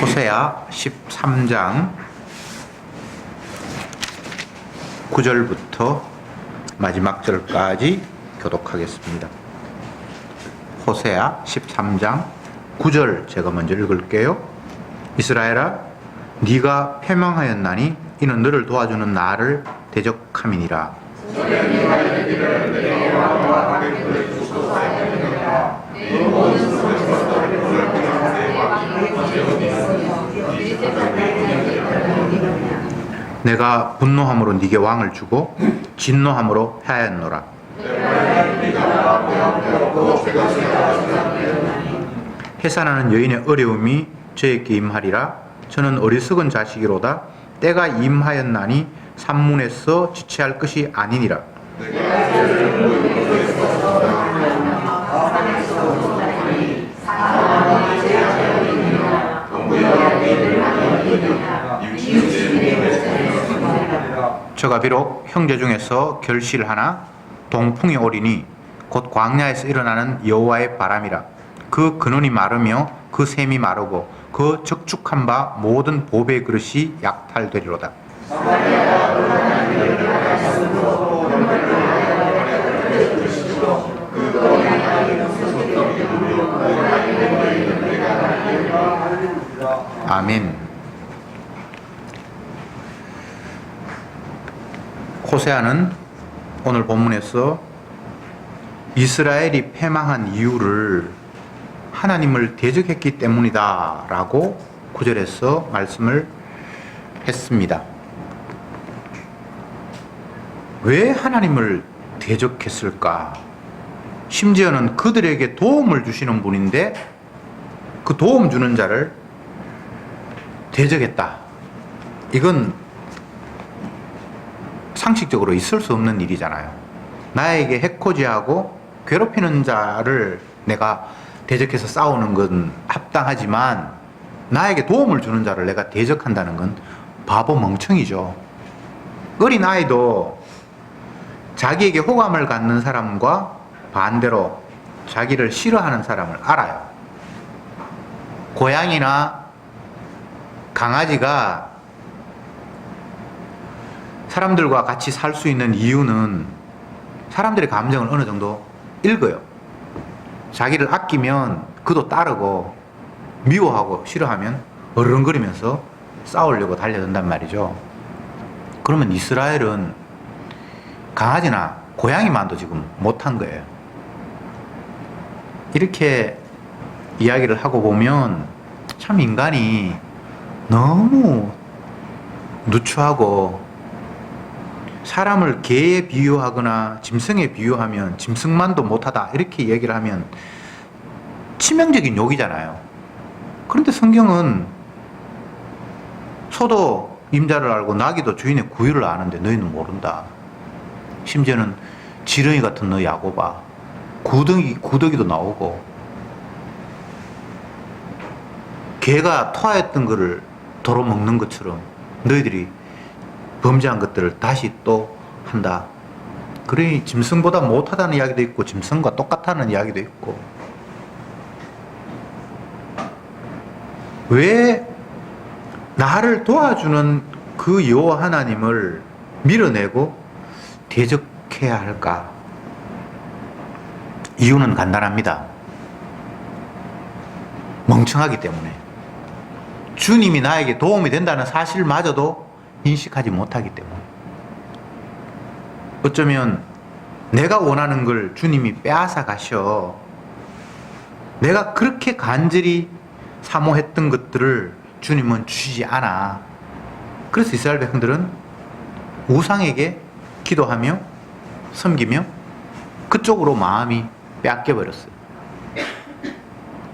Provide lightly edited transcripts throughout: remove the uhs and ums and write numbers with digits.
호세아 13장 9절부터 마지막 절까지 교독하겠습니다. 호세아 13장 9절 제가 먼저 읽을게요. 이스라엘아, 네가 패망하였나니 이는 너를 도와주는 나를 대적함이니라. 내가 분노함으로 네게 왕을 주고 진노함으로 하였노라. 해산하는 여인의 어려움이 저에게 임하리라. 저는 어리석은 자식이로다. 때가 임하였나니 산문에서 지체할 것이 아니니라. 저가 비록 형제 중에서 결실하나 동풍이 오리니 곧 광야에서 일어나는 여호와의 바람이라. 그 근원이 마르며 그 샘이 마르고 그 적축한 바 모든 보배 그릇이 약탈되리로다. 아멘. 호세아는 오늘 본문에서 이스라엘이 패망한 이유를 하나님을 대적했기 때문이다 라고 9절에서 말씀을 했습니다. 왜 하나님을 대적했을까? 심지어는 그들에게 도움을 주시는 분인데 그 도움 주는 자를 대적했다. 이건 상식적으로 있을 수 없는 일이잖아요. 나에게 해코지하고 괴롭히는 자를 내가 대적해서 싸우는 건 합당하지만 나에게 도움을 주는 자를 내가 대적한다는 건 바보 멍청이죠. 어린아이도 자기에게 호감을 갖는 사람과 반대로 자기를 싫어하는 사람을 알아요. 고양이나 강아지가 사람들과 같이 살 수 있는 이유는 사람들의 감정을 어느 정도 읽어요. 자기를 아끼면 그도 따르고 미워하고 싫어하면 어른거리면서 싸우려고 달려든단 말이죠. 그러면 이스라엘은 강아지나 고양이만도 지금 못한 거예요. 이렇게 이야기를 하고 보면 참 인간이 너무 누추하고 사람을 개에 비유하거나 짐승에 비유하면 짐승만도 못하다 이렇게 얘기를 하면 치명적인 욕이잖아요. 그런데 성경은 소도 임자를 알고 나귀도 주인의 구유를 아는데 너희는 모른다. 심지어는 지렁이 같은 너 야곱아, 구더기도 나오고 개가 토하였던 것을 도로 먹는 것처럼 너희들이 범죄한 것들을 다시 또 한다. 그러니 짐승보다 못하다는 이야기도 있고 짐승과 똑같다는 이야기도 있고. 왜 나를 도와주는 그 여호와 하나님을 밀어내고 대적해야 할까? 이유는 간단합니다. 멍청하기 때문에. 주님이 나에게 도움이 된다는 사실마저도 인식하지 못하기 때문에. 어쩌면 내가 원하는 걸 주님이 빼앗아 가셔. 내가 그렇게 간절히 사모했던 것들을 주님은 주시지 않아. 그래서 이스라엘 백성들은 우상에게 기도하며 섬기며 그쪽으로 마음이 빼앗겨 버렸어요.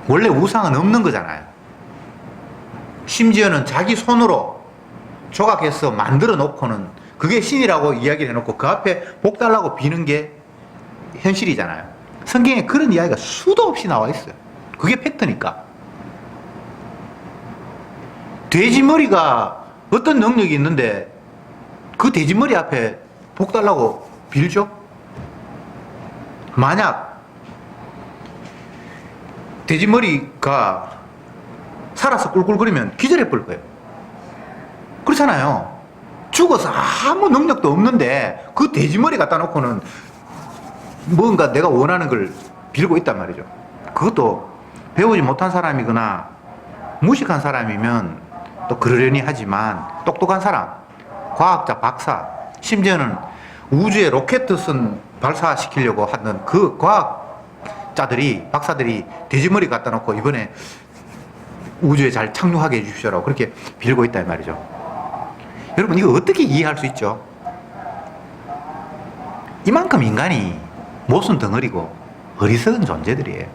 원래 우상은 없는 거잖아요. 심지어는 자기 손으로 조각해서 만들어 놓고는 그게 신이라고 이야기를 해놓고 그 앞에 복 달라고 비는 게 현실이잖아요. 성경에 그런 이야기가 수도 없이 나와 있어요. 그게 팩트니까. 돼지머리가 어떤 능력이 있는데 그 돼지머리 앞에 복 달라고 빌죠? 만약 돼지머리가 살아서 꿀꿀거리면 기절해 버릴 거예요. 그렇잖아요. 죽어서 아무 능력도 없는데 그 돼지머리 갖다 놓고는 뭔가 내가 원하는 걸 빌고 있단 말이죠. 그것도 배우지 못한 사람이거나 무식한 사람이면 또 그러려니 하지만 똑똑한 사람, 과학자, 박사, 심지어는 우주에 로켓을 발사시키려고 하는 그 과학자들이, 박사들이 돼지머리 갖다 놓고 이번에 우주에 잘 착륙하게 해주십시오라고 그렇게 빌고 있다 이 말이죠. 여러분 이거 어떻게 이해할 수 있죠? 이만큼 인간이 모순 덩어리고 어리석은 존재들이에요.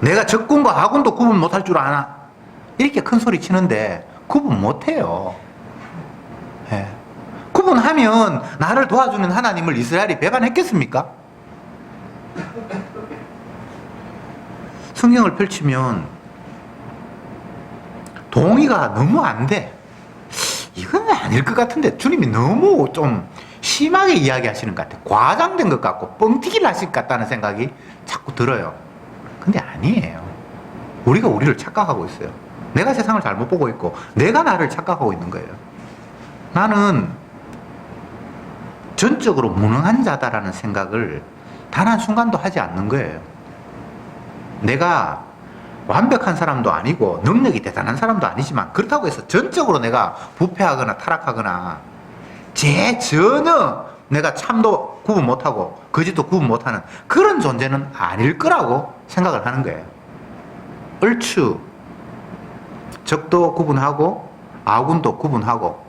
내가 적군과 아군도 구분 못할 줄 아나? 이렇게 큰 소리 치는데 구분 못해요. 예. 구분하면 나를 도와주는 하나님을 이스라엘이 배반했겠습니까? 성경을 펼치면 동의가 너무 안 돼. 이건 아닐 것 같은데 주님이 너무 좀 심하게 이야기하시는 것 같아요. 과장된 것 같고 뻥튀기를 하실 것 같다는 생각이 자꾸 들어요. 근데 아니에요. 우리가 우리를 착각하고 있어요. 내가 세상을 잘못 보고 있고 내가 나를 착각하고 있는 거예요. 나는 전적으로 무능한 자다라는 생각을 단 한순간도 하지 않는 거예요. 내가 완벽한 사람도 아니고 능력이 대단한 사람도 아니지만 그렇다고 해서 전적으로 내가 부패하거나 타락하거나 전혀 내가 참도 구분 못하고 거짓도 구분 못하는 그런 존재는 아닐 거라고 생각을 하는 거예요. 얼추 적도 구분하고 아군도 구분하고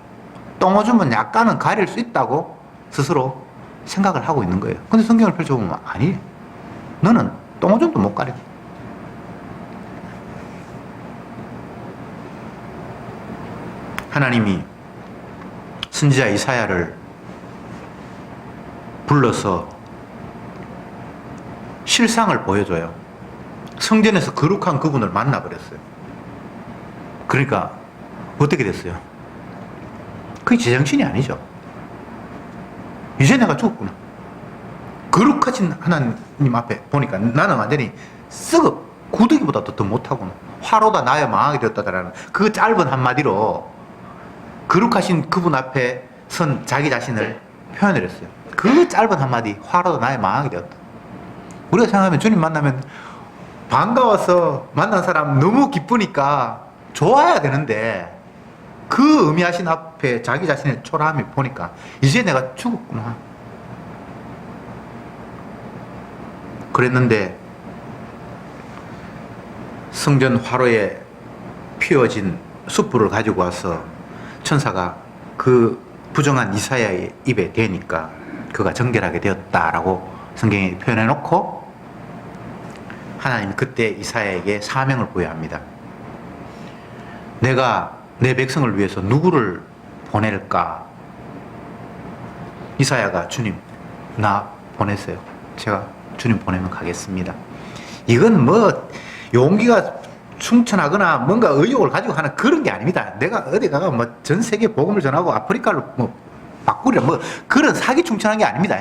똥오줌은 약간은 가릴 수 있다고 스스로 생각을 하고 있는 거예요. 근데 성경을 펼쳐보면 아니에요. 너는 똥오줌도 못 가려. 하나님이 선지자 이사야를 불러서 실상을 보여줘요. 성전에서 거룩한 그분을 만나버렸어요. 그러니까 어떻게 됐어요? 그게 제정신이 아니죠. 이제 내가 죽었구나. 거룩하신 하나님 앞에 보니까 나는 완전히 썩어 구더기보다도 더 못하구나. 화로다 나여 망하게 되었다라는 그 짧은 한마디로 거룩하신 그분 앞에 선 자기 자신을 표현을 했어요. 그 짧은 한마디, 화로도 나의 망하게 되었다. 우리가 생각하면 주님 만나면 반가워서 만난 사람 너무 기쁘니까 좋아야 되는데 그 의미하신 앞에 자기 자신의 초라함이 보니까 이제 내가 죽었구나. 그랬는데 성전 화로에 피어진 숯불을 가지고 와서 천사가 그 부정한 이사야의 입에 대니까 그가 정결하게 되었다라고 성경에 표현해 놓고 하나님이 그때 이사야에게 사명을 부여합니다. 내가 내 백성을 위해서 누구를 보낼까? 이사야가 주님 나 보내세요. 제가 주님 보내면 가겠습니다. 이건 뭐 용기가 충천하거나 뭔가 의욕을 가지고 하는 그런 게 아닙니다. 내가 어디 가가 뭐 전 세계 복음을 전하고 아프리카를 뭐 바꾸려 뭐 그런 사기 충천한 게 아닙니다.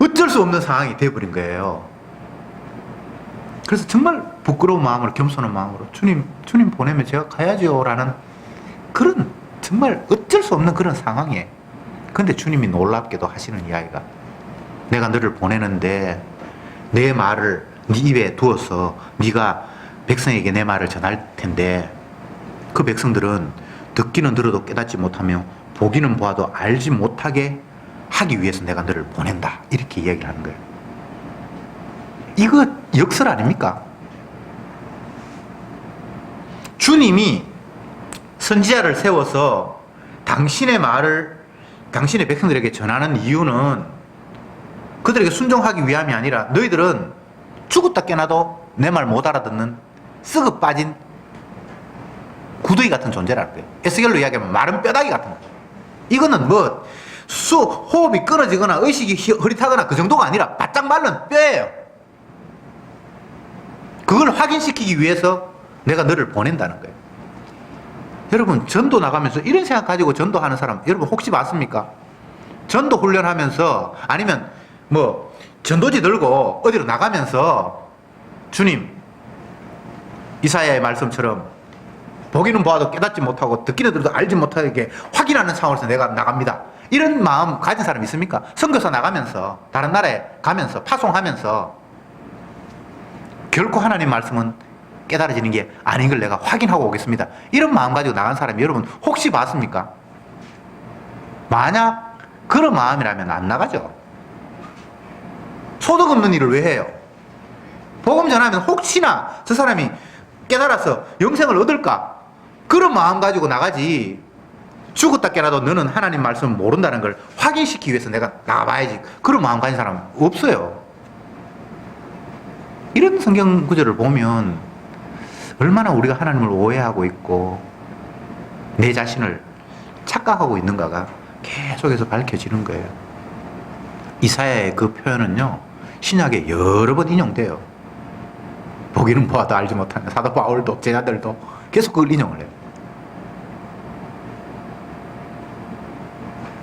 어쩔 수 없는 상황이 되어버린 거예요. 그래서 정말 부끄러운 마음으로 겸손한 마음으로 주님 보내면 제가 가야죠라는 그런 정말 어쩔 수 없는 그런 상황이에요. 근데 주님이 놀랍게도 하시는 이야기가 내가 너를 보내는데 내 말을 네 입에 두어서 네가 백성에게 내 말을 전할 텐데 그 백성들은 듣기는 들어도 깨닫지 못하며 보기는 보아도 알지 못하게 하기 위해서 내가 너를 보낸다. 이렇게 이야기를 하는 거예요. 이거 역설 아닙니까? 주님이 선지자를 세워서 당신의 말을 당신의 백성들에게 전하는 이유는 그들에게 순종하기 위함이 아니라 너희들은 죽었다 깨나도 내 말 못 알아듣는 썩어 빠진 구더기 같은 존재라는 거예요. 에스겔로 이야기하면 마른 뼈다귀 같은 거예요. 이거는 뭐 호흡이 끊어지거나 의식이 흐릿하거나 그 정도가 아니라 바짝 마른 뼈예요. 그걸 확인시키기 위해서 내가 너를 보낸다는 거예요. 여러분 전도 나가면서 이런 생각 가지고 전도하는 사람 여러분 혹시 봤습니까? 전도 훈련하면서 아니면 뭐 전도지 들고 어디로 나가면서 주님, 이사야의 말씀처럼 보기는 보아도 깨닫지 못하고 듣기는 들어도 알지 못하게 확인하는 상황에서 내가 나갑니다. 이런 마음 가진 사람 있습니까? 선교사 나가면서 다른 나라에 가면서 파송하면서 결코 하나님 말씀은 깨달아지는 게 아닌 걸 내가 확인하고 오겠습니다. 이런 마음 가지고 나간 사람이 여러분 혹시 봤습니까? 만약 그런 마음이라면 안 나가죠. 소득 없는 일을 왜 해요? 복음 전하면 혹시나 저 사람이 깨달아서 영생을 얻을까? 그런 마음 가지고 나가지. 죽었다 깨라도 너는 하나님 말씀을 모른다는 걸 확인시키기 위해서 내가 나가봐야지. 그런 마음 가진 사람은 없어요. 이런 성경 구절을 보면 얼마나 우리가 하나님을 오해하고 있고 내 자신을 착각하고 있는가가 계속해서 밝혀지는 거예요. 이사야의 그 표현은요, 신약에 여러 번 인용돼요. 보기는 보아도 알지 못하는 사도 바울도 제자들도 계속 그걸 인용을 해요.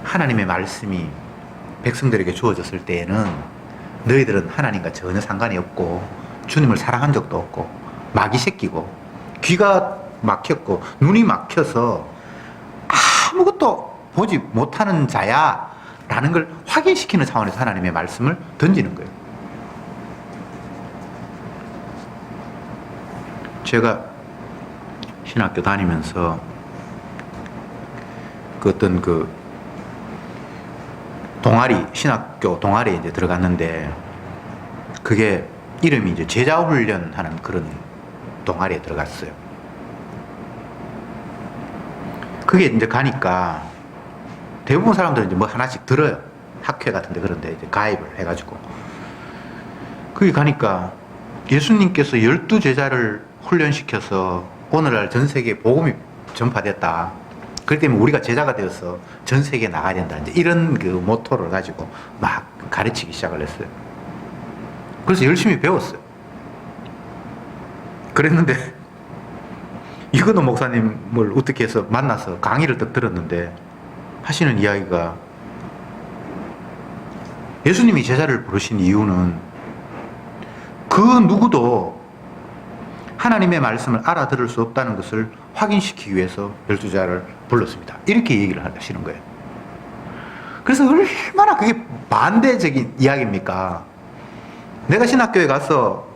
하나님의 말씀이 백성들에게 주어졌을 때에는 너희들은 하나님과 전혀 상관이 없고 주님을 사랑한 적도 없고 마귀 새끼고 귀가 막혔고 눈이 막혀서 아무것도 보지 못하는 자야 라는 걸 확인시키는 차원에서 하나님의 말씀을 던지는 거예요. 제가 신학교 다니면서 어떤 동아리, 신학교 동아리에 이제 들어갔는데 그게 이름이 이제 제자훈련하는 그런 동아리에 들어갔어요. 그게 이제 가니까 대부분 사람들은 이제 뭐 하나씩 들어요. 학회 같은 데 그런데 이제 가입을 해가지고. 거기 가니까 예수님께서 12제자를 훈련시켜서 오늘날 전 세계에 복음이 전파됐다. 그렇기 때문에 우리가 제자가 되어서 전 세계에 나가야 된다. 이제 이런 그 모토를 가지고 막 가르치기 시작을 했어요. 그래서 열심히 배웠어요. 그랬는데 이건호 목사님을 어떻게 해서 만나서 강의를 딱 들었는데 하시는 이야기가 예수님이 제자를 부르신 이유는 그 누구도 하나님의 말씀을 알아들을 수 없다는 것을 확인시키기 위해서 12제자를 불렀습니다. 이렇게 얘기를 하시는 거예요. 그래서 얼마나 그게 반대적인 이야기입니까? 내가 신학교에 가서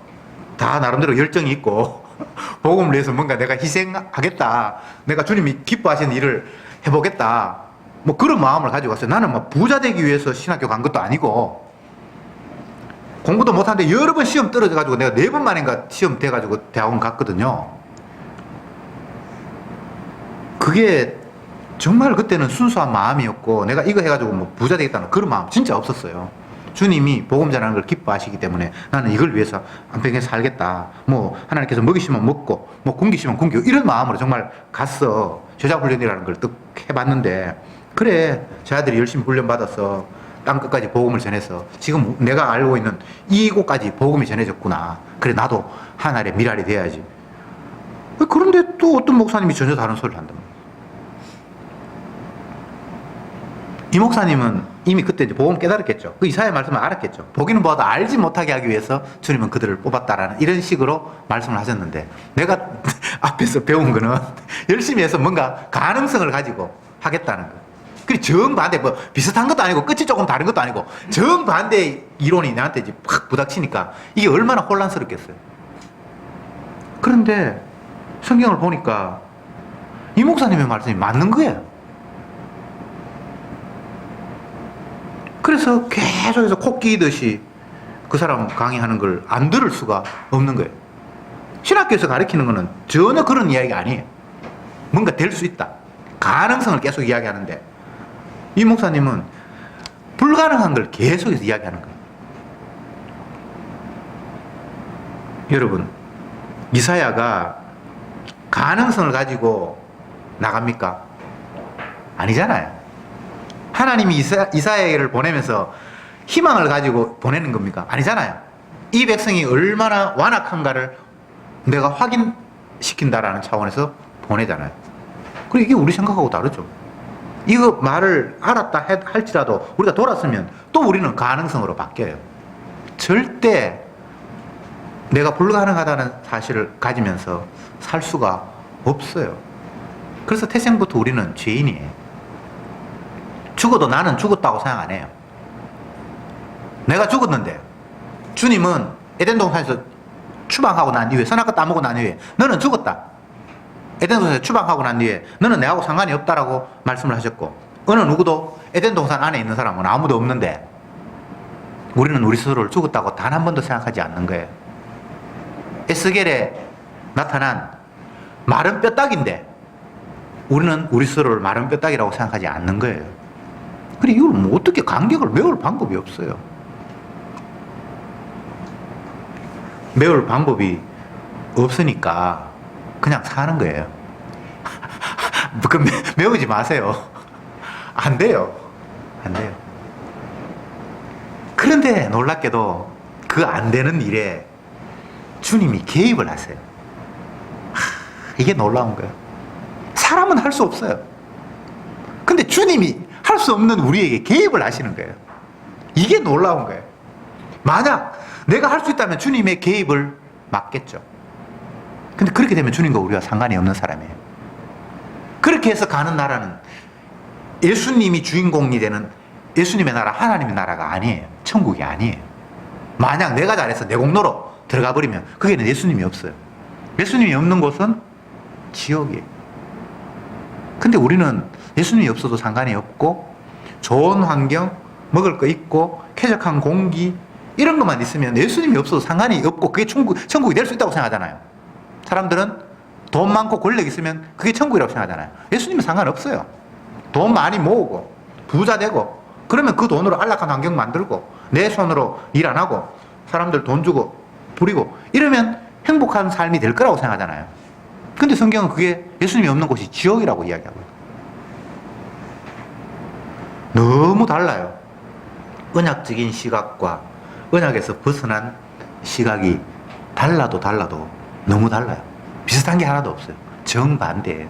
다 나름대로 열정이 있고 복음을 위해서 뭔가 내가 희생하겠다. 내가 주님이 기뻐하시는 일을 해보겠다. 뭐 그런 마음을 가지고 갔어요. 나는 뭐 부자 되기 위해서 신학교 간 것도 아니고 공부도 못하는데 여러 번 시험 떨어져가지고 내가 4번 만인가 시험 돼가지고 대학원 갔거든요. 그게 정말 그때는 순수한 마음이었고 내가 이거 해가지고 뭐 부자 되겠다는 그런 마음 진짜 없었어요. 주님이 복음 전하는 걸 기뻐하시기 때문에 나는 이걸 위해서 안평에 살겠다. 뭐 하나님께서 먹이시면 먹고 뭐 굶기시면 굶기고 이런 마음으로 정말 갔어. 제자훈련이라는 걸 또 해봤는데 그래 제 아들이 열심히 훈련받아서 땅끝까지 복음을 전해서 지금 내가 알고 있는 이곳까지 복음이 전해졌구나. 그래 나도 하나의 미랄이 돼야지. 그런데 또 어떤 목사님이 전혀 다른 소리를 한단 말이야. 이 목사님은 이미 그때 이제 복음 깨달았겠죠. 그 이사야의 말씀을 알았겠죠. 보기는 보아도 알지 못하게 하기 위해서 주님은 그들을 뽑았다라는 이런 식으로 말씀을 하셨는데 내가 앞에서 배운 거는 열심히 해서 뭔가 가능성을 가지고 하겠다는 거. 그리고 정반대, 뭐 비슷한 것도 아니고 끝이 조금 다른 것도 아니고 정반대 이론이 나한테 이제 확 부닥치니까 이게 얼마나 혼란스럽겠어요. 그런데 성경을 보니까 이 목사님의 말씀이 맞는 거예요. 그래서 계속해서 코 끼듯이 그 사람 강의하는 걸 안 들을 수가 없는 거예요. 신학교에서 가르치는 거는 전혀 그런 이야기가 아니에요. 뭔가 될 수 있다. 가능성을 계속 이야기하는데 이 목사님은 불가능한 걸 계속해서 이야기하는 거예요. 여러분, 이사야가 가능성을 가지고 나갑니까? 아니잖아요. 하나님이 이사야를 보내면서 희망을 가지고 보내는 겁니까? 아니잖아요. 이 백성이 얼마나 완악한가를 내가 확인시킨다라는 차원에서 보내잖아요. 그리고 이게 우리 생각하고 다르죠. 이거 말을 알았다 할지라도 우리가 돌았으면 또 우리는 가능성으로 바뀌어요. 절대 내가 불가능하다는 사실을 가지면서 살 수가 없어요. 그래서 태생부터 우리는 죄인이에요. 죽어도 나는 죽었다고 생각 안 해요. 내가 죽었는데 주님은 에덴 동산에서 추방하고 난 이후에, 선악과 따먹고 난 이후에 너는 죽었다. 에덴 동산에서 추방하고 난 뒤에 너는 내하고 상관이 없다라고 말씀을 하셨고, 어느 누구도 에덴 동산 안에 있는 사람은 아무도 없는데 우리는 우리 스스로를 죽었다고 단 한 번도 생각하지 않는 거예요. 에스겔에 나타난 마른 뼈다귀인데 우리는 우리 스스로를 마른 뼈다귀라고 생각하지 않는 거예요. 그래, 이걸 뭐 어떻게 간격을 메울 방법이 없어요. 메울 방법이 없으니까 그냥 사는 거예요. 그 메우지 마세요. 안 돼요. 안 돼요. 그런데 놀랍게도 그 안 되는 일에 주님이 개입을 하세요. 이게 놀라운 거예요. 사람은 할 수 없어요. 근데 주님이 할 수 없는 우리에게 개입을 하시는 거예요. 이게 놀라운 거예요. 만약 내가 할 수 있다면 주님의 개입을 막겠죠. 근데 그렇게 되면 주님과 우리가 상관이 없는 사람이에요. 그렇게 해서 가는 나라는 예수님이 주인공이 되는 예수님의 나라, 하나님의 나라가 아니에요. 천국이 아니에요. 만약 내가 잘해서 내 공로로 들어가 버리면 거기에는 예수님이 없어요. 예수님이 없는 곳은 지옥이에요. 근데 우리는 예수님이 없어도 상관이 없고 좋은 환경, 먹을 거 있고 쾌적한 공기 이런 것만 있으면 예수님이 없어도 상관이 없고 그게 천국이 될 수 있다고 생각하잖아요. 사람들은 돈 많고 권력 있으면 그게 천국이라고 생각하잖아요. 예수님은 상관없어요. 돈 많이 모으고 부자 되고 그러면 그 돈으로 안락한 환경 만들고 내 손으로 일 안 하고 사람들 돈 주고 부리고 이러면 행복한 삶이 될 거라고 생각하잖아요. 근데 성경은 그게 예수님이 없는 곳이 지옥이라고 이야기하고요. 너무 달라요. 언약적인 시각과 언약에서 벗어난 시각이 달라도 너무 달라요. 비슷한 게 하나도 없어요. 정반대예요.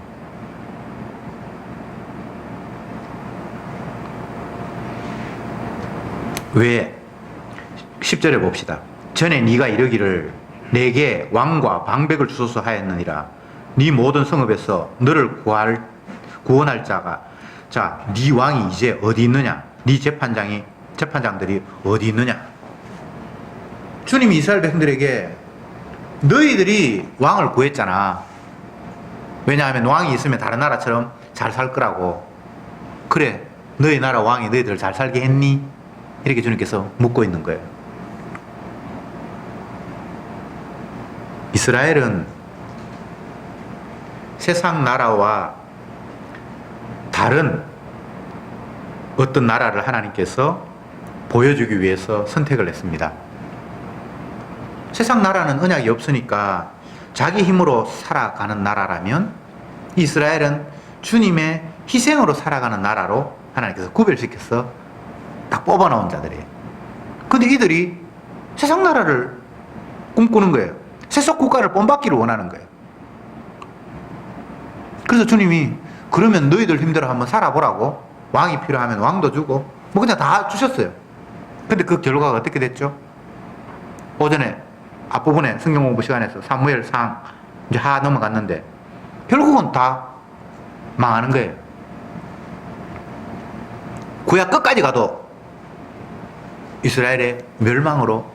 왜? 10절에 봅시다. 전에 네가 이르기를 내게 왕과 방백을 주소서 하였느니라. 네 모든 성읍에서 너를 구원할 자가 네 왕이 이제 어디 있느냐? 네 재판장들이 어디 있느냐? 주님이 이스라엘 백성들에게 너희들이 왕을 구했잖아. 왜냐하면 왕이 있으면 다른 나라처럼 잘 살 거라고. 그래, 너희 나라 왕이 너희들을 잘 살게 했니? 이렇게 주님께서 묻고 있는 거예요. 이스라엘은 세상 나라와 다른 어떤 나라를 하나님께서 보여주기 위해서 선택을 했습니다. 세상 나라는 언약이 없으니까 자기 힘으로 살아가는 나라라면 이스라엘은 주님의 희생으로 살아가는 나라로 하나님께서 구별시켜서 딱 뽑아놓은 자들이에요. 근데 이들이 세상 나라를 꿈꾸는 거예요. 세속 국가를 본받기를 원하는 거예요. 그래서 주님이 그러면 너희들 힘대로 한번 살아보라고 왕이 필요하면 왕도 주고 뭐 그냥 다 주셨어요. 근데 그 결과가 어떻게 됐죠? 오전에 앞부분에 성경 공부 시간에서 사무엘상 이제 하 넘어갔는데 결국은 다 망하는 거예요. 구약 끝까지 가도 이스라엘의 멸망으로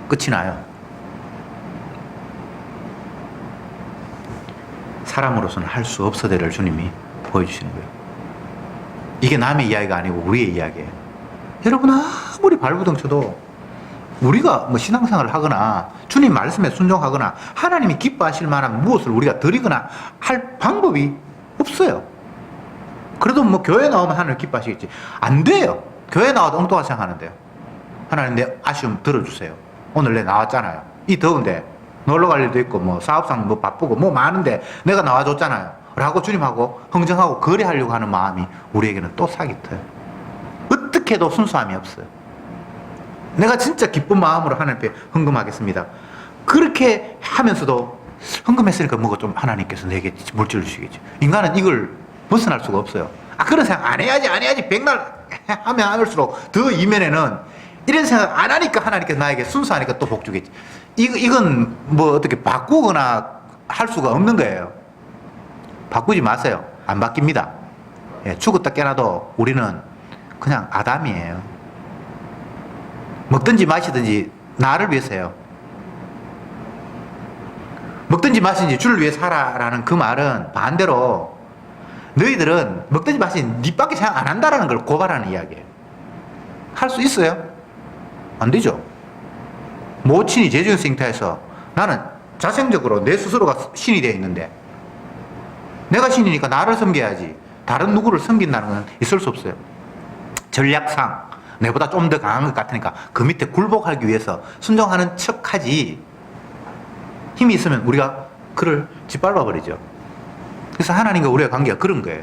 끝이 나요. 사람으로서는 할 수 없어대를 주님이 보여주시는 거예요. 이게 남의 이야기가 아니고 우리의 이야기예요. 여러분 아무리 발부둥 쳐도 우리가 뭐 신앙생활을 하거나 주님 말씀에 순종하거나 하나님이 기뻐하실 만한 무엇을 우리가 드리거나 할 방법이 없어요. 그래도 뭐 교회 나오면 하나님 기뻐하시겠지. 안 돼요. 교회 나와도 엉뚱하게 생각하는데요. 하나님 내 아쉬움 들어주세요. 오늘 내 나왔잖아요. 이 더운데 놀러 갈 일도 있고 뭐 사업상 뭐 바쁘고 뭐 많은데 내가 나와줬잖아요 라고 주님하고 흥정하고 거래하려고 하는 마음이 우리에게는 또 사기터요. 어떻게 해도 순수함이 없어요. 내가 진짜 기쁜 마음으로 하나님께 헌금하겠습니다. 그렇게 하면서도 헌금했으니까 뭐가 좀 하나님께서 내게 물질을 주시겠지. 인간은 이걸 벗어날 수가 없어요. 그런 생각 안 해야지 백날 하면 할수록 더 이면에는 이런 생각 안 하니까 하나님께서 나에게 순수하니까 또 복 주겠지. 이건 뭐 어떻게 바꾸거나 할 수가 없는 거예요. 바꾸지 마세요. 안 바뀝니다. 예, 죽었다 깨나도 우리는 그냥 아담이에요. 먹든지 마시든지 나를 위해서요. 먹든지 마시든지 주를 위해 살아라는 그 말은 반대로 너희들은 먹든지 마시든지 니밖에 생각 안 한다라는 걸 고발하는 이야기예요. 할 수 있어요? 안 되죠. 모친이 제주행터에서 나는 자생적으로 내 스스로가 신이 되어 있는데 내가 신이니까 나를 섬겨야지 다른 누구를 섬긴다는 건 있을 수 없어요. 전략상 내보다 좀 더 강한 것 같으니까 그 밑에 굴복하기 위해서 순종하는 척하지 힘이 있으면 우리가 그를 짓밟아 버리죠. 그래서 하나님과 우리의 관계가 그런 거예요.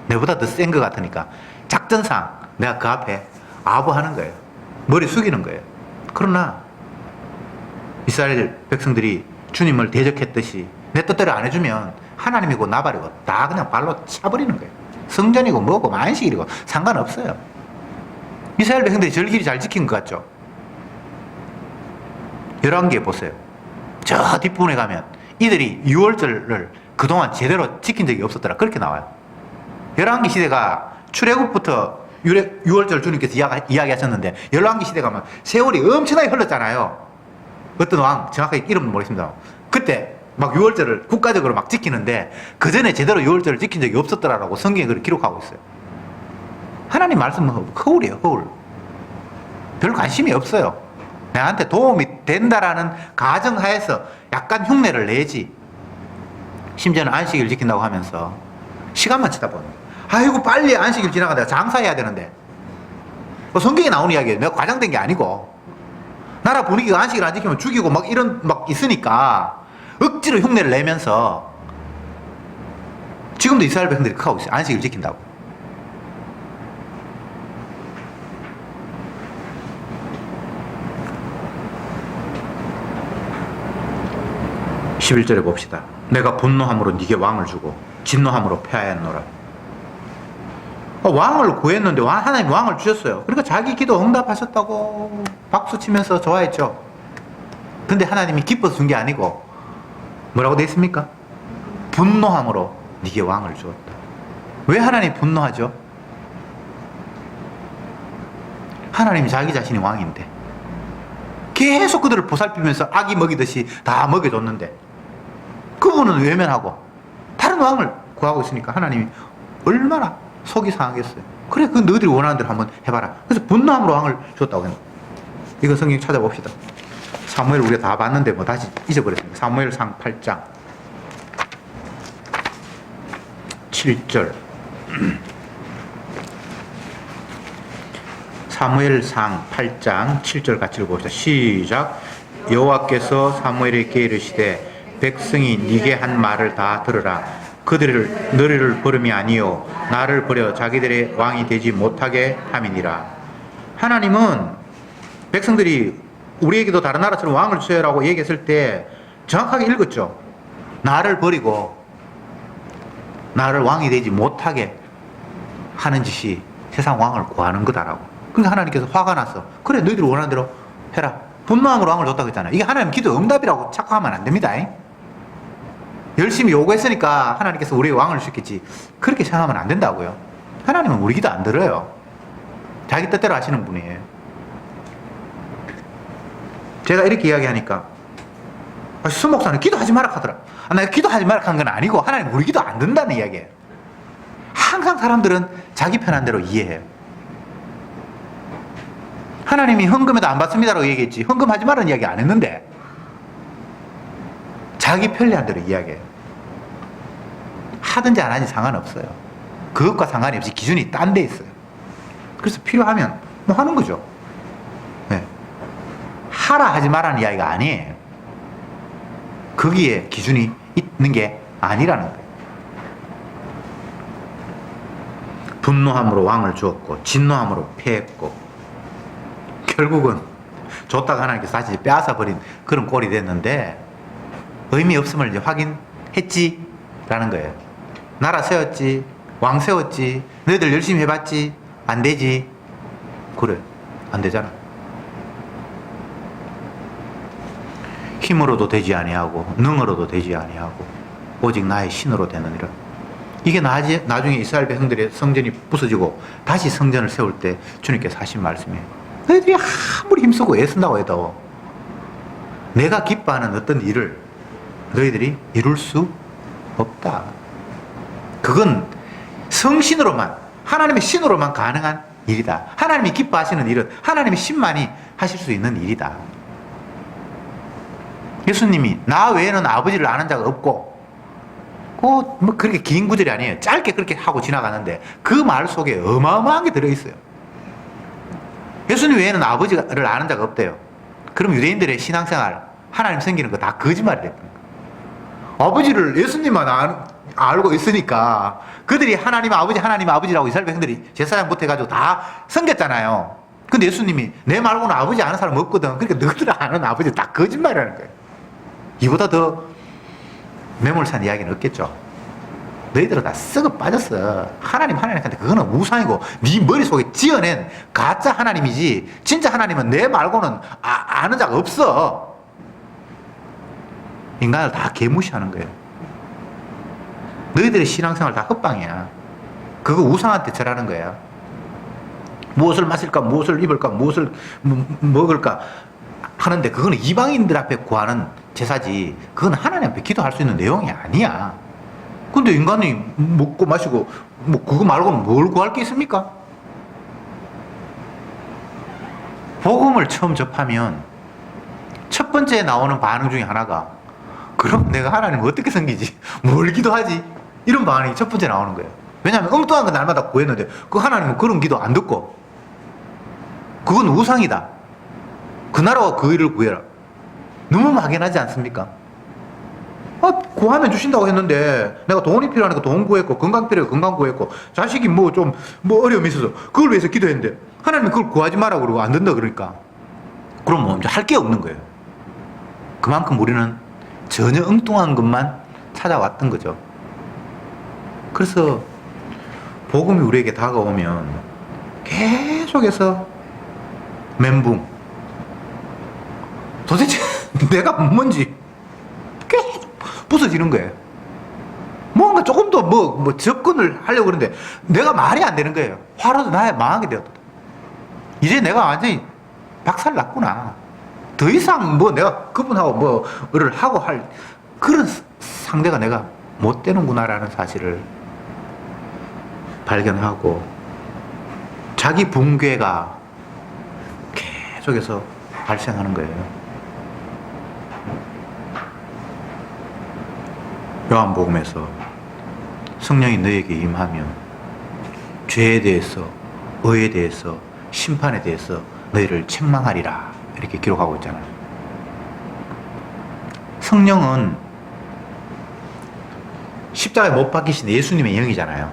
내보다 더 센 것 같으니까 작전상 내가 그 앞에 아부하는 거예요. 머리 숙이는 거예요. 그러나 이스라엘 백성들이 주님을 대적했듯이 내 뜻대로 안 해주면 하나님이고 나발이고 다 그냥 발로 차버리는 거예요. 성전이고 뭐고 만식이고 상관없어요. 이스라엘 백성들이 절기를 잘 지킨 것 같죠? 11개 보세요. 저 뒷부분에 가면 이들이 유월절을 그동안 제대로 지킨 적이 없었더라. 그렇게 나와요. 11개 시대가 출애굽부터 유월절 주님께서 이야기하셨는데 11개 시대 가면 세월이 엄청나게 흘렀잖아요. 어떤 왕 정확하게 이름은 모르겠습니다. 그때 막 유월절을 국가적으로 막 지키는데 그 전에 제대로 유월절을 지킨 적이 없었더라라고 성경에 그걸 기록하고 있어요. 하나님 말씀은 허울이에요. 허울. 별 관심이 없어요. 나한테 도움이 된다라는 가정하에서 약간 흉내를 내지. 심지어는 안식일 지킨다고 하면서 시간만 쳐다보는 거예요. 아이고 빨리 안식일 지나가다가 장사해야 되는데. 성경에 나오는 이야기예요. 내가 과장된 게 아니고. 나라 분위기가 안식일 안 지키면 죽이고 막 이런 막 있으니까 억지로 흉내를 내면서 지금도 이스라엘 백성들이 그렇게 하고 있어요. 안식일 지킨다고. 11절에 봅시다. 내가 분노함으로 네게 왕을 주고 진노함으로 폐하였노라. 왕을 구했는데 하나님 왕을 주셨어요. 그러니까 자기 기도 응답하셨다고 박수 치면서 좋아했죠. 근데 하나님이 기뻐서 준 게 아니고 뭐라고 되어 있습니까? 분노함으로 네게 왕을 주었다. 왜 하나님이 분노하죠? 하나님이 자기 자신이 왕인데 계속 그들을 보살피면서 아기 먹이듯이 다 먹여줬는데 그분은 외면하고 다른 왕을 구하고 있으니까 하나님이 얼마나 속이 상하겠어요. 그래, 그 너희들이 원하는 대로 한번 해봐라. 그래서 분노함으로 왕을 줬다고 했는데 이거 성경 찾아봅시다. 사무엘 우리가 다 봤는데 뭐 다시 잊어버렸습니다. 사무엘상 8장 7절 사무엘상 8장 7절 같이 읽어봅시다. 시작. 여호와께서 사무엘에게 이르시되 백성이 네게 한 말을 다 들으라. 그들을 너희를 버림이 아니요 나를 버려 자기들의 왕이 되지 못하게 함이니라. 하나님은 백성들이 우리에게도 다른 나라처럼 왕을 주세요라고 얘기했을 때 정확하게 읽었죠. 나를 버리고 나를 왕이 되지 못하게 하는 짓이 세상 왕을 구하는 거다라고. 그러니까 하나님께서 화가 났어. 그래, 너희들이 원하는 대로 해라. 분노함으로 왕을 줬다고 했잖아요. 이게 하나님 기도 응답이라고 착각하면 안 됩니다. 열심히 요구했으니까 하나님께서 우리의 왕을 주셨겠지. 그렇게 생각하면 안 된다고요. 하나님은 우리 기도 안 들어요. 자기 뜻대로 하시는 분이에요. 제가 이렇게 이야기하니까 수 목사는 기도하지 마라 하더라. 내가 기도하지 마라 한 건 아니고 하나님 우리 기도 안 듣는다는 이야기예요. 항상 사람들은 자기 편한 대로 이해해요. 하나님이 헌금에도 안 받습니다라고 얘기했지 헌금하지 말라는 이야기 안 했는데 자기 편리한 대로 이야기해요. 하든지 안 하든지 상관없어요. 그것과 상관이 없이 기준이 딴 데 있어요. 그래서 필요하면 뭐 하는 거죠. 네. 하라 하지 말라는 이야기가 아니에요. 거기에 기준이 있는 게 아니라는 거예요. 분노함으로 왕을 주었고 진노함으로 패했고 결국은 줬다가 하나님께서 다시 빼앗아 버린 그런 꼴이 됐는데 의미 없음을 이제 확인했지 라는 거예요. 나라 세웠지, 왕 세웠지, 너희들 열심히 해봤지, 안 되지. 그래, 안 되잖아. 힘으로도 되지 아니하고 능으로도 되지 아니하고 오직 나의 신으로 되느니라. 이게 나중에 이스라엘 백성들의 성전이 부서지고 다시 성전을 세울 때 주님께서 하신 말씀이에요. 너희들이 아무리 힘쓰고 애쓴다고 해도 내가 기뻐하는 어떤 일을 너희들이 이룰 수 없다. 그건 성신으로만, 하나님의 신으로만 가능한 일이다. 하나님이 기뻐하시는 일은 하나님의 신만이 하실 수 있는 일이다. 예수님이 나 외에는 아버지를 아는 자가 없고, 뭐 그렇게 긴 구절이 아니에요. 짧게 그렇게 하고 지나가는데 그 말 속에 어마어마한 게 들어있어요. 예수님 외에는 아버지를 아는 자가 없대요. 그럼 유대인들의 신앙생활, 하나님 섬기는 거 다 거짓말이 됐던 거예요. 아버지를 예수님만 알고 있으니까 그들이 하나님 아버지라고 이스라엘 백성들이 제사장부터 해가지고 다 섬겼잖아요. 근데 예수님이 내 말고는 아버지 아는 사람 없거든. 그러니까 너희들 아는 아버지 다 거짓말이라는 거예요. 이보다 더 매몰찬 이야기는 없겠죠. 너희들은 다 썩어 빠졌어. 하나님한테 그거는 우상이고 네 머릿속에 지어낸 가짜 하나님이지 진짜 하나님은 내 말고는 아는 자가 없어. 인간을 다 개무시하는 거예요. 너희들의 신앙생활 다 헛방이야. 그거 우상한테 절하는 거야. 무엇을 마실까, 무엇을 입을까, 무엇을 먹을까 하는데 그거는 이방인들 앞에 구하는 제사지, 그건 하나님 앞에 기도할 수 있는 내용이 아니야. 근데 인간이 먹고 마시고 뭐 그거 말고는 뭘 구할 게 있습니까? 복음을 처음 접하면 첫 번째 나오는 반응 중에 하나가 그럼 내가 하나님을 어떻게 섬기지? 뭘 기도하지? 이런 반응이 첫 번째 나오는 거예요. 왜냐하면 엉뚱한 거 날마다 구했는데 그 하나님은 그런 기도 안 듣고 그건 우상이다. 그 나라와 그 일을 구해라. 너무 막연하지 않습니까? 구하면 주신다고 했는데 내가 돈이 필요하니까 돈 구했고 건강 필요해 건강 구했고 자식이 뭐 어려움이 있어서 그걸 위해서 기도했는데 하나님이 그걸 구하지 마라 그러고 안 된다 그러니까 그럼 뭐 이제 할 게 없는 거예요. 그만큼 우리는 전혀 엉뚱한 것만 찾아왔던 거죠. 그래서 복음이 우리에게 다가오면 계속해서 멘붕, 도대체 내가 뭔지 계속 부서지는 거예요. 뭔가 조금 더 뭐 접근을 하려고 그러는데 내가 말이 안 되는 거예요. 화로도 나야 망하게 되었다. 이제 내가 완전히 박살 났구나. 더 이상 뭐 내가 그분하고 뭐를 하고 할 그런 상대가 내가 못 되는구나라는 사실을 발견하고 자기 붕괴가 계속해서 발생하는 거예요. 요한복음에서 성령이 너에게 임하면 죄에 대해서, 의에 대해서, 심판에 대해서 너희를 책망하리라 이렇게 기록하고 있잖아요. 성령은 십자가에 못 박히신 예수님의 영이잖아요.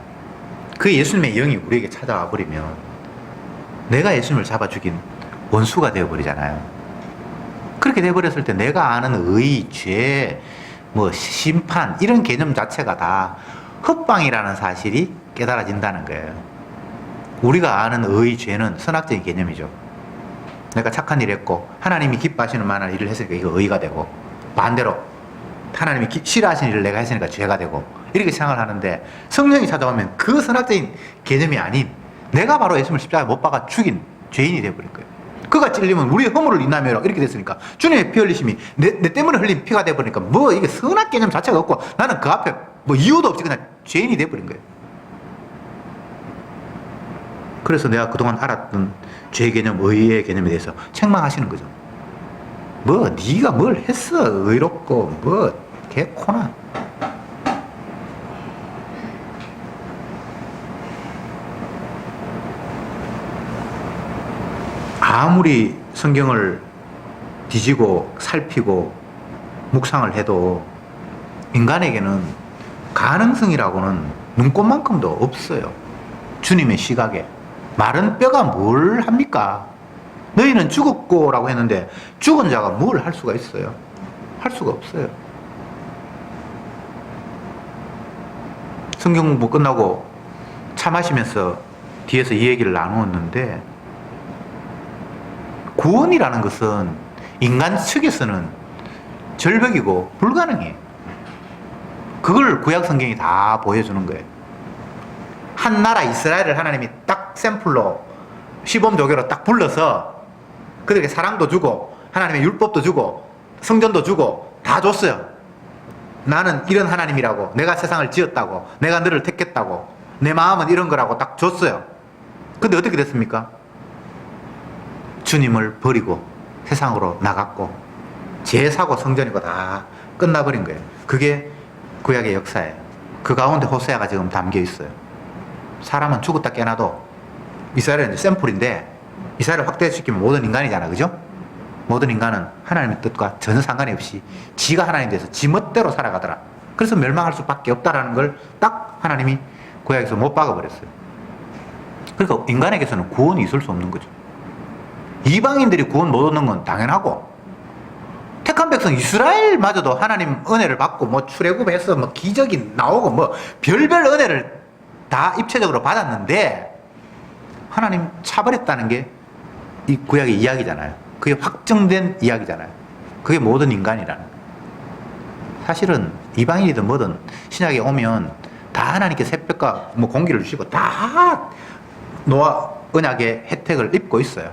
그 예수님의 영이 우리에게 찾아와 버리면 내가 예수님을 잡아 죽인 원수가 되어버리잖아요. 그렇게 되어버렸을 때 내가 아는 의, 죄, 심판 이런 개념 자체가 다 헛방이라는 사실이 깨달아진다는 거예요. 우리가 아는 의, 죄는 선악적인 개념이죠. 내가 착한 일을 했고 하나님이 기뻐하시는 만한 일을 했으니까 이거 의가 되고 반대로 하나님이 싫어하시는 일을 내가 했으니까 죄가 되고 이렇게 생각을 하는데 성령이 찾아오면 그 선악적인 개념이 아닌 내가 바로 예수님을 십자가에 못 박아 죽인 죄인이 되어버린 거예요. 그가 찔리면 우리의 허물을 인하며 이렇게 됐으니까 주님의 피 흘리심이 내 때문에 흘린 피가 되어버리니까 이게 선악 개념 자체가 없고 나는 그 앞에 이유도 없이 그냥 죄인이 되어버린 거예요. 그래서 내가 그동안 알았던 죄 개념, 의의 개념에 대해서 책망하시는 거죠. 네가 뭘 했어? 의롭고 개코나. 아무리 성경을 뒤지고 살피고 묵상을 해도 인간에게는 가능성이라고는 눈꽃만큼도 없어요. 주님의 시각에. 마른 뼈가 뭘 합니까? 너희는 죽었고 라고 했는데 죽은 자가 뭘 할 수가 있어요? 할 수가 없어요. 성경 공부 끝나고 차 마시면서 뒤에서 이 얘기를 나누었는데 구원이라는 것은 인간 측에서는 절벽이고 불가능해. 그걸 구약 성경이 다 보여주는 거예요. 한 나라 이스라엘을 하나님이 딱 샘플로 시범조교로 딱 불러서 그들에게 사랑도 주고 하나님의 율법도 주고 성전도 주고 다 줬어요. 나는 이런 하나님이라고, 내가 세상을 지었다고, 내가 너를 택했다고, 내 마음은 이런 거라고 딱 줬어요. 근데 어떻게 됐습니까? 주님을 버리고 세상으로 나갔고 제사고 성전이고 다 끝나버린 거예요. 그게 구약의 역사예요. 그 가운데 호세아가 지금 담겨 있어요. 사람은 죽었다 깨나도 이스라엘은 이제 샘플인데 이스라엘을 확대시키면 모든 인간이잖아, 그죠? 모든 인간은 하나님의 뜻과 전혀 상관이 없이 지가 하나님 돼서 지 멋대로 살아가더라. 그래서 멸망할 수밖에 없다라는 걸 딱 하나님이 구약에서 못 박아버렸어요. 그러니까 인간에게서는 구원이 있을 수 없는 거죠. 이방인들이 구원 못 얻는 건 당연하고, 택한 백성 이스라엘마저도 하나님 은혜를 받고 뭐 출애굽해서 뭐 기적이 나오고 뭐 별별 은혜를 다 입체적으로 받았는데 하나님 차버렸다는 게 이 구약의 이야기잖아요. 그게 확정된 이야기잖아요. 그게 모든 인간이라는 거예요. 사실은 이방인이든 뭐든 신약에 오면 다 하나님께 새벽과 뭐 공기를 주시고 다 노아 언약의 혜택을 입고 있어요.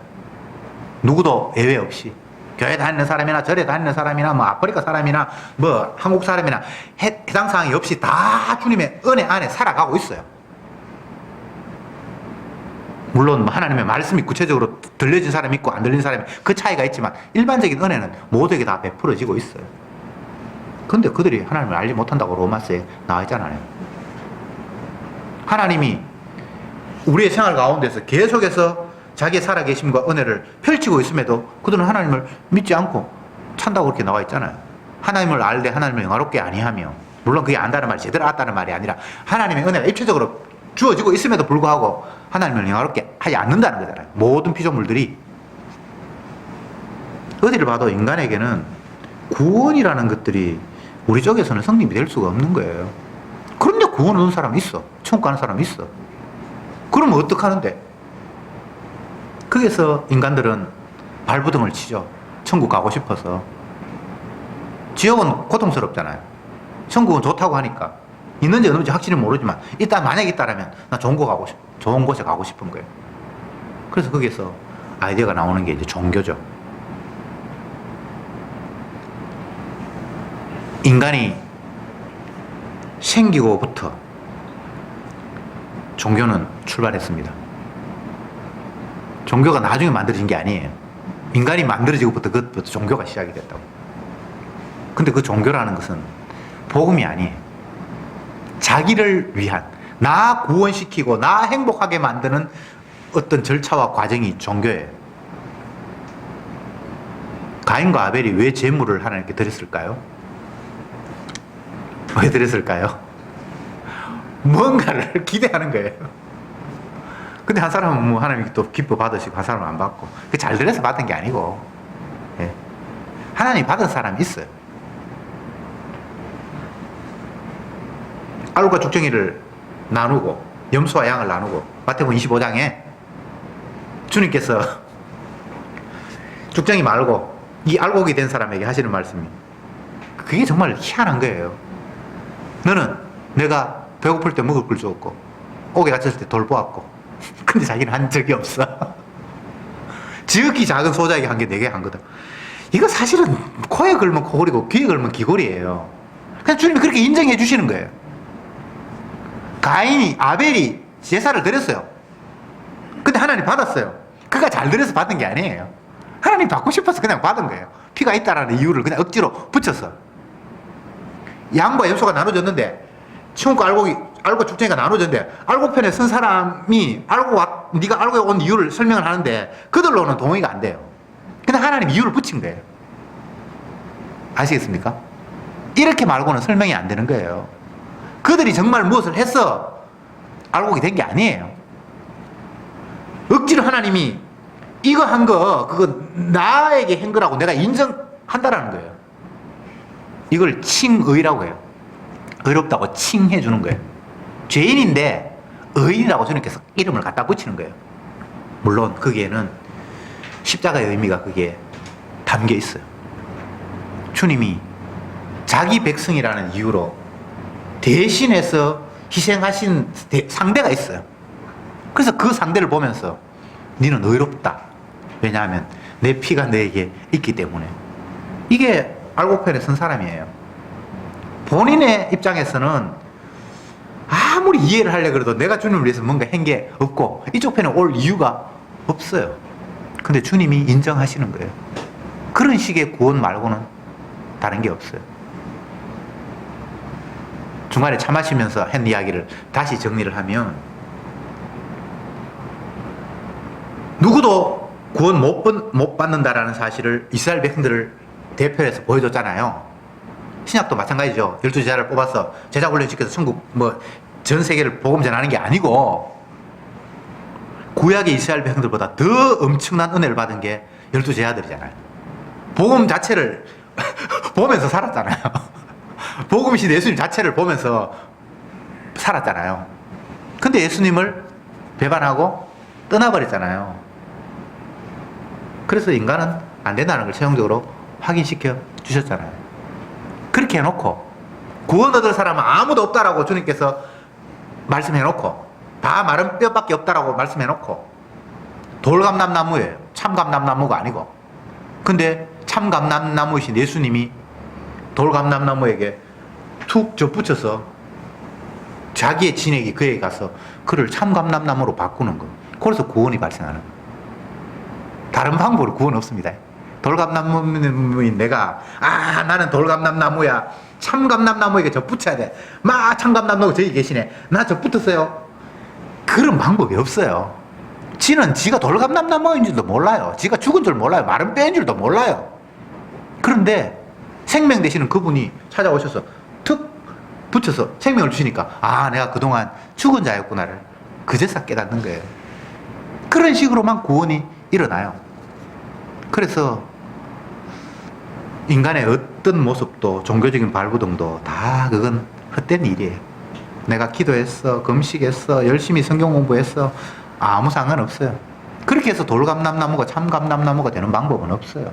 누구도 예외 없이. 교회 다니는 사람이나 절에 다니는 사람이나 뭐 아프리카 사람이나 뭐 한국 사람이나 해당 사항이 없이 다 주님의 은혜 안에 살아가고 있어요. 물론 하나님의 말씀이 구체적으로 들려진 사람이 있고 안 들린 사람이 그 차이가 있지만 일반적인 은혜는 모두에게 다 베풀어지고 있어요. 근데 그들이 하나님을 알지 못한다고 로마서에 나와 있잖아요. 하나님이 우리의 생활 가운데서 계속해서 자기의 살아계심과 은혜를 펼치고 있음에도 그들은 하나님을 믿지 않고 찬다고 그렇게 나와 있잖아요. 하나님을 알되 하나님을 영화롭게 아니하며, 물론 그게 안다는 말이 제대로 알았다는 말이 아니라 하나님의 은혜가 입체적으로 주어지고 있음에도 불구하고 하나님을 영화롭게 하지 않는다는 거잖아요. 모든 피조물들이. 어디를 봐도 인간에게는 구원이라는 것들이 우리 쪽에서는 성립이 될 수가 없는 거예요. 그런데 구원 얻은 사람이 있어. 천국 가는 사람이 있어. 그러면 어떡하는데? 거기서 인간들은 발부둥을 치죠. 천국 가고 싶어서. 지옥은 고통스럽잖아요. 천국은 좋다고 하니까. 있는지 없는지 확실히 모르지만 만약에 있다라면 나 좋은 곳에 가고 싶은 거예요. 그래서 거기서 아이디어가 나오는 게 이제 종교죠. 인간이 생기고부터 종교는 출발했습니다. 종교가 나중에 만들어진 게 아니에요. 인간이 만들어지고부터 그것부터 종교가 시작이 됐다고. 근데 그 종교라는 것은 복음이 아니에요. 자기를 위한, 나 구원시키고 나 행복하게 만드는 어떤 절차와 과정이 종교예요. 가인과 아벨이 왜 제물을 하나님께 드렸을까요? 왜 드렸을까요? 뭔가를 기대하는 거예요. 근데 한 사람은 뭐 하나님이 또 기뻐 받으시고 한 사람은 안 받고. 잘 드려서 받은 게 아니고, 예. 하나님이 받은 사람이 있어요. 알과 죽정이를 나누고 염소와 양을 나누고 마태복음 25장에 주님께서 죽정이 말고 이 알곡이 된 사람에게 하시는 말씀이, 그게 정말 희한한 거예요. 너는 내가 배고플 때 먹을 걸 주었고 옥에 갇혔을 때 돌보았고, 근데 자기는 한 적이 없어. 지극히 작은 소자에게 한 게 내게 한 거다. 이거 사실은 코에 걸면 코골이고 귀에 걸면 귀골이에요. 그냥 주님이 그렇게 인정해 주시는 거예요. 가인이, 아벨이 제사를 드렸어요. 근데 하나님 받았어요. 그가 잘 드려서 받은 게 아니에요. 하나님 받고 싶어서 그냥 받은 거예요. 피가 있다라는 이유를 그냥 억지로 붙였어. 양과 염소가 나눠졌는데, 치움과 알고 죽정이가 나눠졌는데, 알고편에 선 사람이 네가 알고에 온 이유를 설명을 하는데 그들로는 동의가 안 돼요. 근데 하나님 이유를 붙인 거예요. 아시겠습니까? 이렇게 말고는 설명이 안 되는 거예요. 그들이 정말 무엇을 해서 알곡이 된 게 아니에요. 억지로 하나님이 이거 한 거, 그거 나에게 한 거라고 내가 인정한다라는 거예요. 이걸 칭의라고 해요. 의롭다고 칭해 주는 거예요. 죄인인데 의인이라고 주님께서 이름을 갖다 붙이는 거예요. 물론 거기에는 십자가의 의미가 그게 담겨 있어요. 주님이 자기 백성이라는 이유로 대신해서 희생하신 상대가 있어요. 그래서 그 상대를 보면서 너는 의롭다. 왜냐하면 내 피가 너에게 있기 때문에. 이게 알고편에 선 사람이에요. 본인의 입장에서는 아무리 이해를 하려고 해도 내가 주님을 위해서 뭔가 한 게 없고 이쪽 편에 올 이유가 없어요. 근데 주님이 인정하시는 거예요. 그런 식의 구원 말고는 다른 게 없어요. 중간에 차 마시면서 한 이야기를 다시 정리를 하면, 누구도 구원 못 받는다라는 사실을 이스라엘 백성들을 대표해서 보여줬잖아요. 신약도 마찬가지죠. 12제자를 뽑아서 제자 훈련 시켜서 천국 전 세계를 복음 전하는 게 아니고, 구약의 이스라엘 백성들보다 더 엄청난 은혜를 받은 게 12제자들이잖아요. 복음 자체를 보면서 살았잖아요. 복음이신 예수님 자체를 보면서 살았잖아요. 근데 예수님을 배반하고 떠나버렸잖아요. 그래서 인간은 안 된다는 걸 최종적으로 확인시켜 주셨잖아요. 그렇게 해놓고 구원 얻을 사람은 아무도 없다라고 주님께서 말씀해놓고, 다 마른 뼈밖에 없다라고 말씀해놓고, 돌감람나무예요. 참감람나무가 아니고. 근데 참감람나무이신 예수님이 돌감람나무에게 툭 접붙여서 자기의 진액이 그에게 가서 그를 참감람나무로 바꾸는 거예요. 그래서 구원이 발생하는 거예요. 다른 방법으로 구원 없습니다. 돌감나무인 내가 나는 돌감람나무야, 참감람나무에게 접붙여야 돼, 참감람나무 저기 계시네, 나 접붙었어요. 그런 방법이 없어요. 지는 지가 돌감람나무인 줄도 몰라요. 지가 죽은 줄 몰라요. 마른 뼈인 줄도 몰라요. 그런데 생명 되시는 그분이 찾아오셔서 툭 붙여서 생명을 주시니까 내가 그동안 죽은 자였구나를 그제서 깨닫는 거예요. 그런 식으로만 구원이 일어나요. 그래서 인간의 어떤 모습도, 종교적인 발부동도 다 그건 헛된 일이에요. 내가 기도했어, 금식했어, 열심히 성경 공부했어, 아무 상관없어요. 그렇게 해서 돌감람나무가 참감람나무가 되는 방법은 없어요.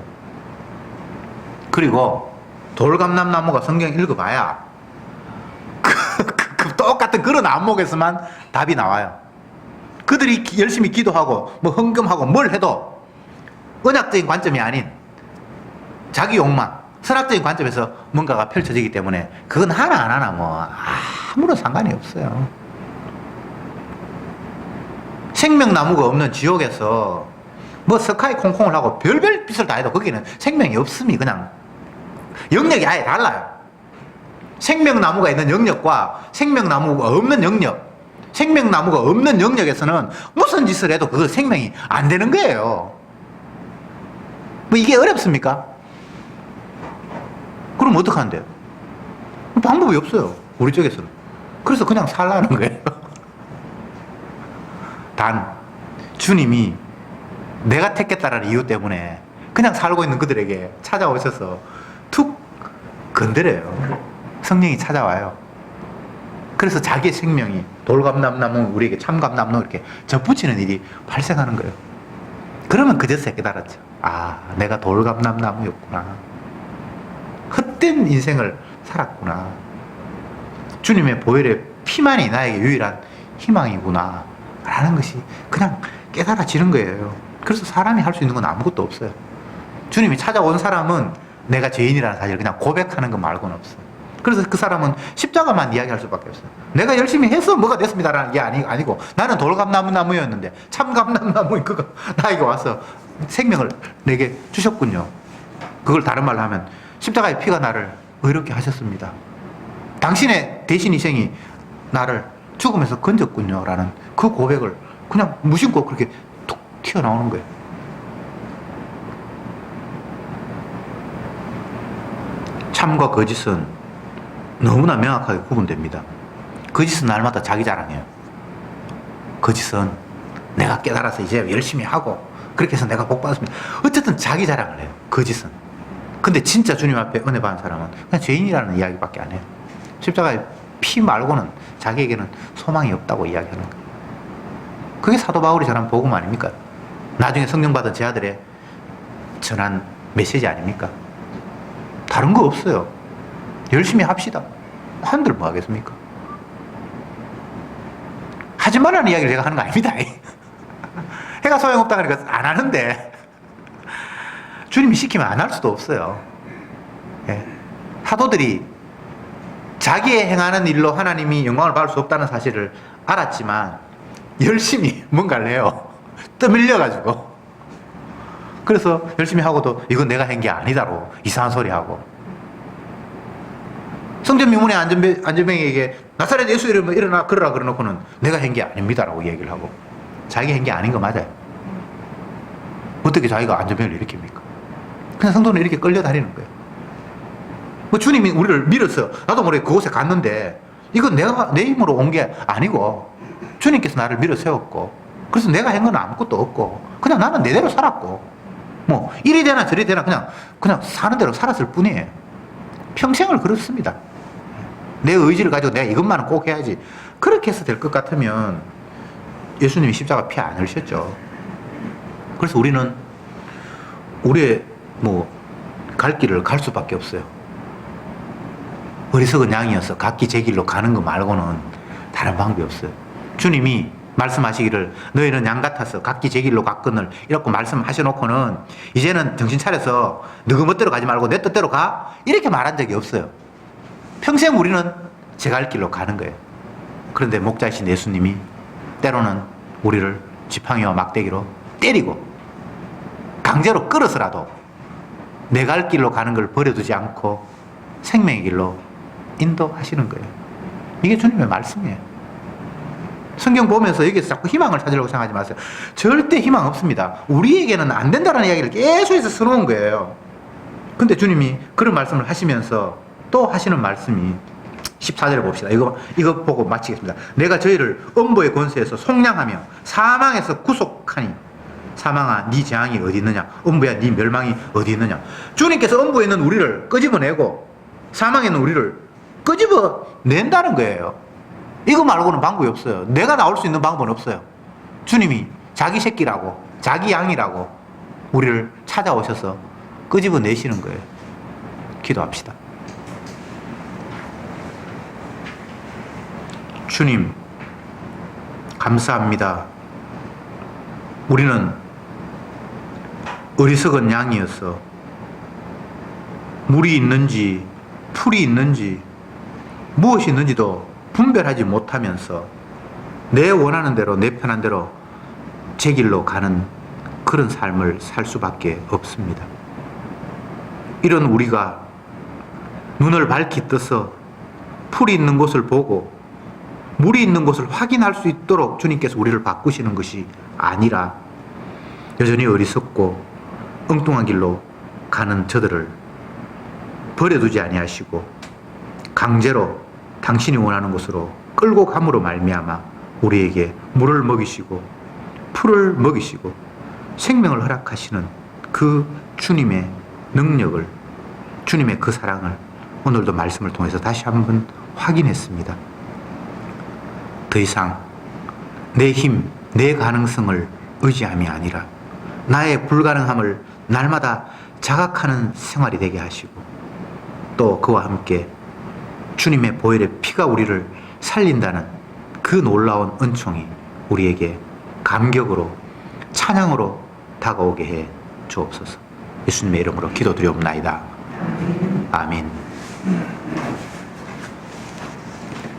그리고 돌감람나무가 성경 읽어봐야 똑같은 그런 안목에서만 답이 나와요. 그들이 열심히 기도하고 헌금하고 뭘 해도 언약적인 관점이 아닌 자기 욕망, 선악적인 관점에서 뭔가가 펼쳐지기 때문에 그건 하나 안 하나 아무런 상관이 없어요. 생명나무가 없는 지옥에서 스카이 콩콩을 하고 별별 짓을 다 해도 거기는 생명이 없음이 그냥 영역이 아예 달라요. 생명나무가 있는 영역과 생명나무가 없는 영역, 생명나무가 없는 영역에서는 무슨 짓을 해도 그 생명이 안 되는 거예요. 이게 어렵습니까? 그럼 어떡하는데요? 방법이 없어요, 우리 쪽에서는. 그래서 그냥 살라는 거예요. 단 주님이 내가 택했다라는 이유 때문에 그냥 살고 있는 그들에게 찾아오셔서 툭 건드려요. 성령이 찾아와요. 그래서 자기의 생명이 돌감람나무, 우리에게 참감나무 이렇게 접붙이는 일이 발생하는 거예요. 그러면 그제서야 깨달았죠. 내가 돌감람나무였구나. 헛된 인생을 살았구나. 주님의 보혈의 피만이 나에게 유일한 희망이구나 라는 것이 그냥 깨달아지는 거예요. 그래서 사람이 할 수 있는 건 아무것도 없어요. 주님이 찾아온 사람은 내가 죄인이라는 사실을 그냥 고백하는 것 말고는 없어요. 그래서 그 사람은 십자가만 이야기할 수밖에 없어요. 내가 열심히 해서 뭐가 됐습니다라는 게 아니고, 나는 돌감나무였는데 참감람나무인 그가 나에게 와서 생명을 내게 주셨군요. 그걸 다른 말로 하면 십자가의 피가 나를 의롭게 하셨습니다. 당신의 대신 희생이 나를 죽음에서 건졌군요 라는 그 고백을 그냥 무심코 그렇게 툭 튀어나오는 거예요. 참과 거짓은 너무나 명확하게 구분됩니다. 거짓은 날마다 자기 자랑이에요. 거짓은 내가 깨달아서 이제 열심히 하고 그렇게 해서 내가 복 받았습니다. 어쨌든 자기 자랑을 해요, 거짓은. 근데 진짜 주님 앞에 은혜 받은 사람은 그냥 죄인이라는 이야기밖에 안 해요. 십자가의 피 말고는 자기에게는 소망이 없다고 이야기하는 거예요. 그게 사도 바울이 전한 복음 아닙니까? 나중에 성령 받은 제 아들의 전한 메시지 아닙니까? 다른 거 없어요. 열심히 합시다. 한들 뭐 하겠습니까? 하지 말라는 이야기를 제가 하는 거 아닙니다. 해가 소용없다 그러니까 안 하는데, 주님이 시키면 안 할 수도 없어요. 예. 사도들이 자기의 행하는 일로 하나님이 영광을 받을 수 없다는 사실을 알았지만 열심히 뭔가를 해요. 떠밀려가지고. 그래서 열심히 하고도 이건 내가 한 게 아니다로 이상한 소리 하고. 성전 미문의 안전병에게 나사렛 예수 이름으로 일어나 그러라 그러놓고는 내가 한 게 아닙니다라고 얘기를 하고. 자기 한 게 아닌 거 맞아요. 어떻게 자기가 안전병을 일으킵니까? 그냥 성도는 이렇게 끌려다니는 거예요. 뭐 주님이 우리를 밀어서 나도 모르게 그곳에 갔는데 이건 내가 내 힘으로 온 게 아니고 주님께서 나를 밀어 세웠고, 그래서 내가 한 건 아무것도 없고 그냥 나는 내대로 살았고, 뭐 이리 되나 저리 되나 그냥 사는 대로 살았을 뿐이에요. 평생을 그렇습니다. 내 의지를 가지고 내가 이것만은 꼭 해야지 그렇게 해서 될 것 같으면 예수님이 십자가 피 안 흘리셨죠. 그래서 우리는 우리의 갈 길을 갈 수밖에 없어요. 어리석은 양이어서 각기 제 길로 가는 거 말고는 다른 방법이 없어요. 주님이 말씀하시기를 너희는 양 같아서 각기 제 길로 갔거늘 이렇게 말씀하셔놓고는 이제는 정신 차려서 너희 멋대로 가지 말고 내 뜻대로 가 이렇게 말한 적이 없어요. 평생 우리는 제 갈 길로 가는 거예요. 그런데 목자이신 예수님이 때로는 우리를 지팡이와 막대기로 때리고 강제로 끌어서라도 내 갈 길로 가는 걸 버려두지 않고 생명의 길로 인도하시는 거예요. 이게 주님의 말씀이에요. 성경 보면서 여기서 자꾸 희망을 찾으려고 생각하지 마세요. 절대 희망 없습니다. 우리에게는 안 된다는 이야기를 계속해서 써놓은 거예요. 근데 주님이 그런 말씀을 하시면서 또 하시는 말씀이 14절을 봅시다. 이거 보고 마치겠습니다. 내가 저희를 음부의 권세에서 속량하며 사망에서 구속하니 사망아 네 재앙이 어디 있느냐, 음부야 네 멸망이 어디 있느냐. 주님께서 음부에 있는 우리를 끄집어내고 사망에 있는 우리를 끄집어낸다는 거예요. 이거 말고는 방법이 없어요. 내가 나올 수 있는 방법은 없어요. 주님이 자기 새끼라고 자기 양이라고 우리를 찾아오셔서 끄집어내시는 거예요. 기도합시다. 주님 감사합니다. 우리는 어리석은 양이어서 물이 있는지 풀이 있는지 무엇이 있는지도 분별하지 못하면서 내 원하는 대로 내 편한 대로 제 길로 가는 그런 삶을 살 수밖에 없습니다. 이런 우리가 눈을 밝히 떠서 풀이 있는 곳을 보고 물이 있는 곳을 확인할 수 있도록 주님께서 우리를 바꾸시는 것이 아니라 여전히 어리석고 엉뚱한 길로 가는 저들을 버려두지 아니하시고 강제로 당신이 원하는 곳으로 끌고 감으로 말미암아 우리에게 물을 먹이시고 풀을 먹이시고 생명을 허락하시는 그 주님의 능력을, 주님의 그 사랑을 오늘도 말씀을 통해서 다시 한번 확인했습니다. 더 이상 내 힘, 내 가능성을 의지함이 아니라 나의 불가능함을 날마다 자각하는 생활이 되게 하시고 또 그와 함께 주님의 보혈의 피가 우리를 살린다는 그 놀라운 은총이 우리에게 감격으로 찬양으로 다가오게 해 주옵소서. 예수님의 이름으로 기도드리옵나이다. 아멘.